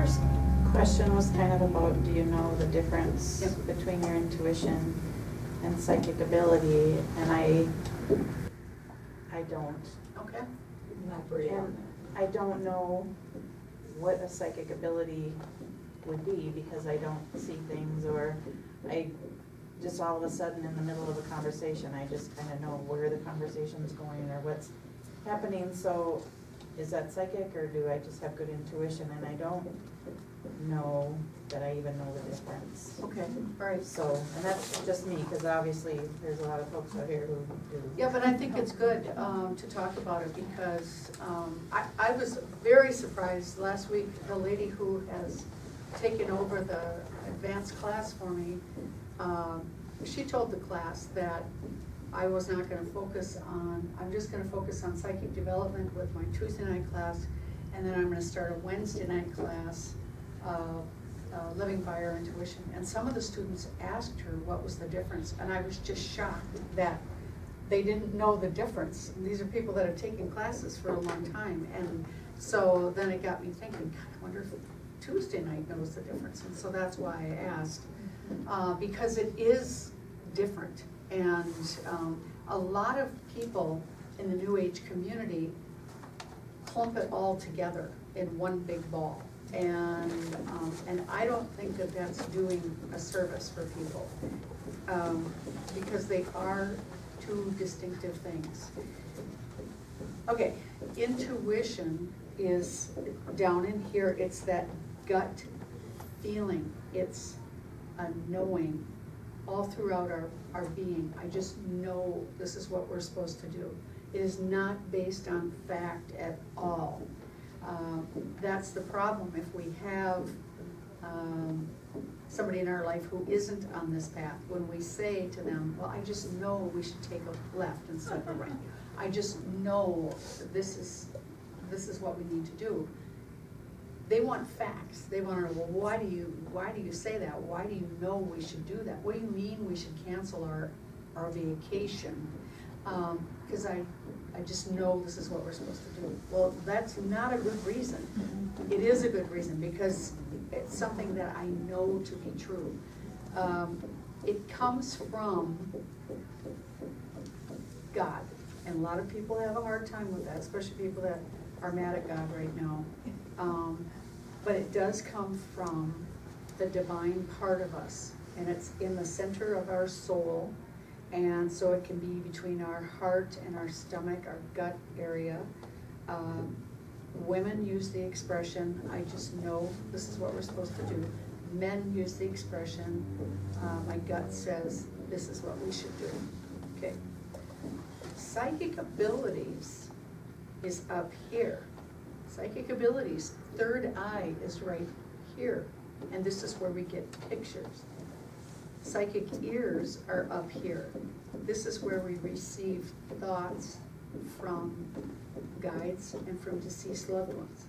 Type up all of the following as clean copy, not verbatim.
first question was kind of about, do you know the difference Yep. between your intuition and psychic ability? And I don't. Okay. And I don't know what a psychic ability would be, because I don't see things, or I just all of a sudden in the middle of a conversation, I just kind of know where the conversation's going or what's happening. So is that psychic, or do I just have good intuition? And I don't know that I even know the difference. Okay, all right. So, and that's just me, because obviously there's a lot of folks out here who do. Yeah, but I think it's good to talk about it, because I was very surprised last week, the lady who has taken over the advanced class for me, she told the class that I was not gonna focus on, I'm just gonna focus on psychic development with my Tuesday night class, and then I'm gonna start a Wednesday night class, living by our intuition. And some of the students asked her what was the difference, and I was just shocked that they didn't know the difference. And these are people that have taken classes for a long time, and so then it got me thinking, God, I wonder if Tuesday night knows the difference. And so that's why I asked, because it is different. And a lot of people in the New Age community clump it all together in one big ball. And I don't think that that's doing a service for people, because they are two distinctive things. Okay, intuition is down in here. It's that gut feeling. It's a knowing all throughout our being. I just know this is what we're supposed to do. It is not based on fact at all. That's the problem if we have somebody in our life who isn't on this path. When we say to them, well, I just know we should take a left instead of a right. I just know this is what we need to do. They want facts. They want to know, well, why do you say that? Why do you know we should do that? What do you mean we should cancel our vacation? Because I just know this is what we're supposed to do. Well, that's not a good reason. It is a good reason, because it's something that I know to be true. It comes from God, and a lot of people have a hard time with that, especially people that are mad at God right now. But it does come from the divine part of us, and it's in the center of our soul. And so it can be between our heart and our stomach, our gut area. Women use the expression, I just know this is what we're supposed to do. Men use the expression, my gut says this is what we should do. Okay. Psychic abilities is up here. Psychic abilities, third eye is right here. And this is where we get pictures. Psychic ears are up here. This is where we receive thoughts from guides and from deceased loved ones.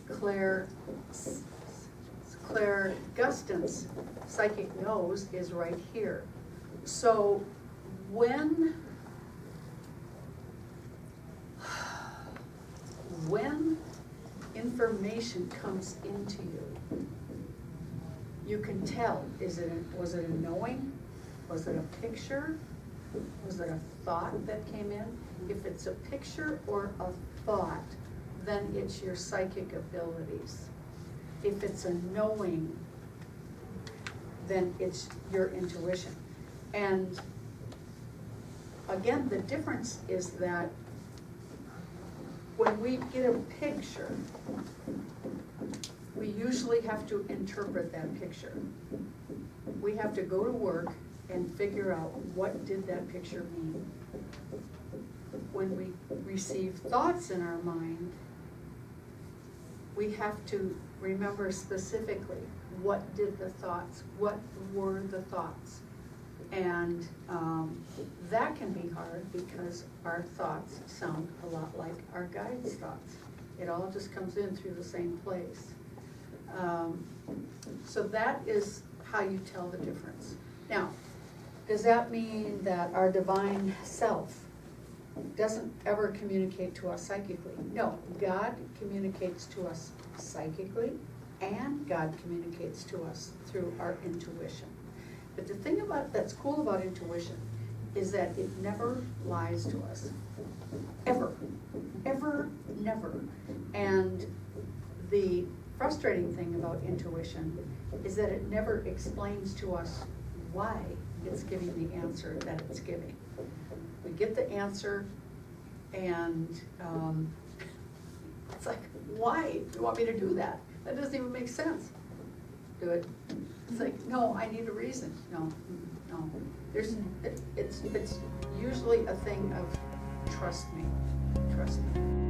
Claire Gustin's psychic nose is right here. So when information comes into you, you can tell, was it a knowing? Was it a picture? Was it a thought that came in? If it's a picture or a thought, then it's your psychic abilities. If it's a knowing, then it's your intuition. And again, the difference is that when we get a picture, we usually have to interpret that picture. We have to go to work and figure out, what did that picture mean? When we receive thoughts in our mind, we have to remember specifically, what did the thoughts, what were the thoughts? And that can be hard, because our thoughts sound a lot like our guides' thoughts. It all just comes in through the same place. So that is how you tell the difference. Now, does that mean that our divine self doesn't ever communicate to us psychically. No, God communicates to us psychically, and God communicates to us through our intuition. But the thing that's cool about intuition is that it never lies to us. Ever. Ever, never. And the frustrating thing about intuition is that it never explains to us why it's giving the answer that it's giving. We get the answer and it's like, why do you want me to do that? That doesn't even make sense. Do it. It's like, no, I need a reason. No, no. It's usually a thing of trust me, trust me.